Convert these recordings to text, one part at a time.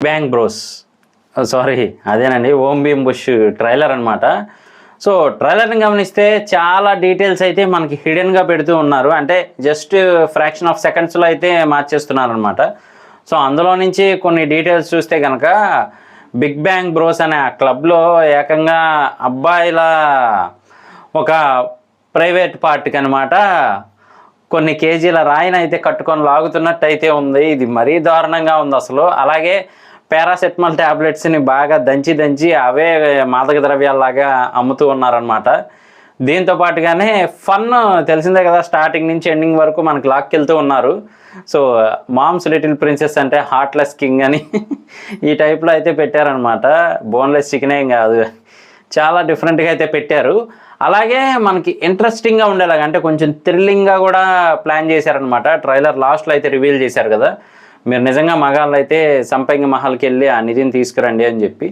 Bang bros sorry అదేనండి ఓం Bhim bush trailer అనమాట. So ట్రైలర్ని గమనిస్తే చాలా డీటెయిల్స్ అయితే మనకి హిడెన్గా పెడుతూ ఉన్నారు. అంటే జస్ట్ ఫ్రాక్షన్ ఆఫ్ సెకండ్స్లో అయితే మార్చేస్తున్నారు అనమాట. సో అందులో నుంచి కొన్ని డీటెయిల్స్ చూస్తే కనుక బిగ్ బ్యాంగ్ బ్రోస్ అనే ఆ క్లబ్లో ఏకంగా అబ్బాయిల ఒక ప్రైవేట్ పార్ట్కి అనమాట కొన్ని కేజీల రాయిని అయితే కట్టుకొని లాగుతున్నట్టు అయితే ఉంది. ఇది మరీ దారుణంగా ఉంది అసలు. అలాగే పారాసెటమాల్ ట్యాబ్లెట్స్ని బాగా దంచి అవే మాదక ద్రవ్యాల్లాగా అమ్ముతూ ఉన్నారనమాట. దీంతో పాటుగానే ఫన్ తెలిసిందే కదా, స్టార్టింగ్ నుంచి ఎండింగ్ వరకు మనకి లాక్కెళ్తూ ఉన్నారు. సో మామ్స్ లిటిల్ ప్రిన్సెస్ అంటే హార్ట్లెస్ కింగ్ అని ఈ టైప్లో అయితే పెట్టారనమాట. బోన్లెస్ చికెన్ ఏం కాదు, చాలా డిఫరెంట్గా అయితే పెట్టారు. అలాగే మనకి ఇంట్రెస్టింగ్గా ఉండేలాగా అంటే కొంచెం థ్రిల్లింగ్గా కూడా ప్లాన్ చేశారనమాట. ట్రైలర్ లాస్ట్లో అయితే రివీల్ చేశారు కదా, మీరు నిజంగా మగాళ్ళు అయితే సంపంగి మహల్కి వెళ్ళి ఆ నిధిని తీసుకురండి అని చెప్పి.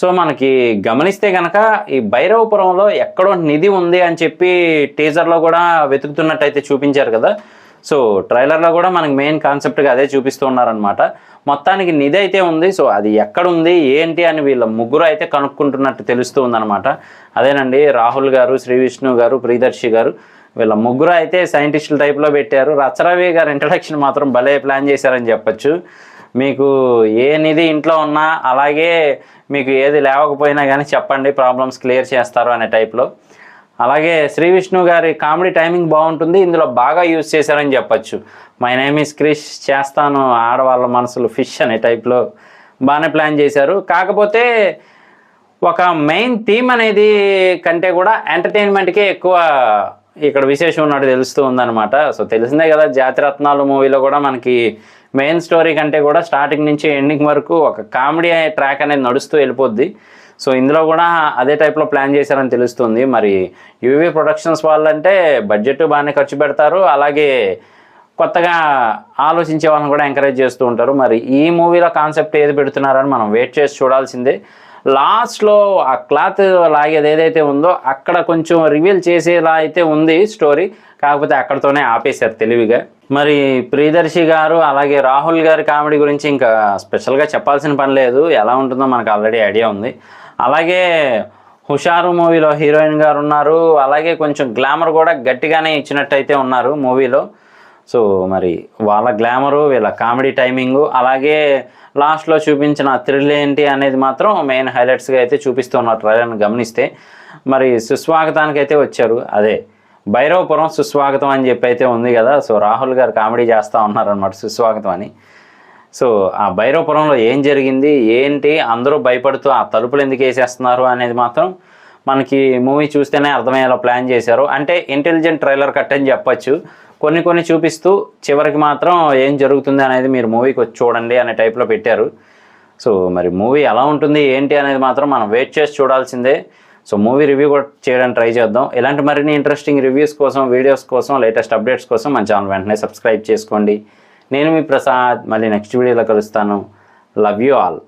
సో మనకి గమనిస్తే కనుక ఈ భైరవపురంలో ఎక్కడో నిధి ఉంది అని చెప్పి టీజర్లో కూడా వెతుకుతున్నట్టయితే చూపించారు కదా. సో ట్రైలర్లో కూడా మనకి మెయిన్ కాన్సెప్ట్గా అదే చూపిస్తూ ఉన్నారనమాట. మొత్తానికి నిధి అయితే ఉంది. సో అది ఎక్కడుంది ఏంటి అని వీళ్ళ ముగ్గురు అయితే కనుక్కుంటున్నట్టు తెలుస్తూ ఉందన్నమాట. అదేనండి రాహుల్ గారు, శ్రీ విష్ణు గారు, ప్రియదర్శి గారు, వీళ్ళ ముగ్గురు అయితే సైంటిస్టుల టైప్లో పెట్టారు. రచరవి గారు ఇంట్రడక్షన్ మాత్రం భలే ప్లాన్ చేశారని చెప్పచ్చు. మీకు ఏ నిధి ఇంట్లో ఉన్నా అలాగే మీకు ఏది లేవకపోయినా కానీ చెప్పండి, ప్రాబ్లమ్స్ క్లియర్ చేస్తారు అనే టైప్లో. అలాగే శ్రీ విష్ణు గారి కామెడీ టైమింగ్ బాగుంటుంది, ఇందులో బాగా యూజ్ చేశారని చెప్పచ్చు. మై నేమ్ ఈస్ క్రిష్, చేస్తాను ఆడవాళ్ళ మనసులు ఫిష్ అనే టైప్లో బాగానే ప్లాన్ చేశారు. కాకపోతే ఒక మెయిన్ థీమ్ అనేది కంటే కూడా ఎంటర్టైన్మెంట్కే ఎక్కువ ఇక్కడ విశేషం ఉన్నట్టు తెలుస్తూ ఉందన్నమాట. సో తెలిసిందే కదా, జాతిరత్నాలు మూవీలో కూడా మనకి మెయిన్ స్టోరీ కంటే కూడా స్టార్టింగ్ నుంచి ఎండింగ్ వరకు ఒక కామెడీ ట్రాక్ అనేది నడుస్తూ వెళ్ళిపోద్ది. సో ఇందులో కూడా అదే టైప్లో ప్లాన్ చేశారని తెలుస్తుంది. మరి యూవీ ప్రొడక్షన్స్ వాళ్ళంటే బడ్జెట్ బాగానే ఖర్చు పెడతారు, అలాగే కొత్తగా ఆలోచించే వాళ్ళని కూడా ఎంకరేజ్ చేస్తూ ఉంటారు. మరి ఈ మూవీలో కాన్సెప్ట్ ఏది పెడుతున్నారని మనం వెయిట్ చేసి చూడాల్సిందే. లాస్ట్లో ఆ క్లాత్ లాగేది ఏదైతే ఉందో అక్కడ కొంచెం రివీల్ చేసేలా అయితే ఉంది స్టోరీ, కాకపోతే అక్కడితోనే ఆపేశారు తెలివిగా. మరి ప్రియదర్శి గారు అలాగే రాహుల్ గారి కామెడీ గురించి ఇంకా స్పెషల్గా చెప్పాల్సిన పని లేదు, ఎలా ఉంటుందో మనకు ఆల్రెడీ ఐడియా ఉంది. అలాగే హుషారు మూవీలో హీరోయిన్ గారు ఉన్నారు, అలాగే కొంచెం గ్లామర్ కూడా గట్టిగానే ఇచ్చినట్టయితే ఉన్నారు మూవీలో. సో మరి వాళ్ళ గ్లామరు, వీళ్ళ కామెడీ టైమింగు, అలాగే లాస్ట్లో చూపించిన థ్రిల్ ఏంటి అనేది మాత్రం మెయిన్ హైలైట్స్గా అయితే చూపిస్తున్నారు ట్రైలర్ని గమనిస్తే. మరి సుస్వాగతానికి అయితే వచ్చారు, అదే భైరవపురం సుస్వాగతం అని చెప్పి అయితే ఉంది కదా. సో రాహుల్ గారు కామెడీ చేస్తూ ఉన్నారనమాట సుస్వాగతం అని. సో ఆ భైరవపురంలో ఏం జరిగింది ఏంటి, అందరూ భయపడుతూ ఆ తలుపులు ఎందుకు వేసేస్తున్నారు అనేది మాత్రం మనకి మూవీ చూస్తేనే అర్థమయ్యేలా ప్లాన్ చేశారు. అంటే ఇంటెలిజెంట్ ట్రైలర్ కట్ అని చెప్పచ్చు. కొన్ని చూపిస్తూ చివరికి మాత్రం ఏం జరుగుతుంది అనేది మీరు మూవీకి వచ్చి చూడండి అనే టైప్లో పెట్టారు. సో మరి మూవీ ఎలా ఉంటుంది ఏంటి అనేది మాత్రం మనం వెయిట్ చేసి చూడాల్సిందే. సో మూవీ రివ్యూ కూడా చేయడానికి ట్రై చేద్దాం. ఇలాంటి మరిన్ని ఇంట్రెస్టింగ్ రివ్యూస్ కోసం, వీడియోస్ కోసం, లేటెస్ట్ అప్డేట్స్ కోసం మన ఛానల్ వెంటనే సబ్స్క్రైబ్ చేసుకోండి. నేను మీ ప్రసాద్, మళ్ళీ నెక్స్ట్ వీడియోలో కలుస్తాను. Love you all.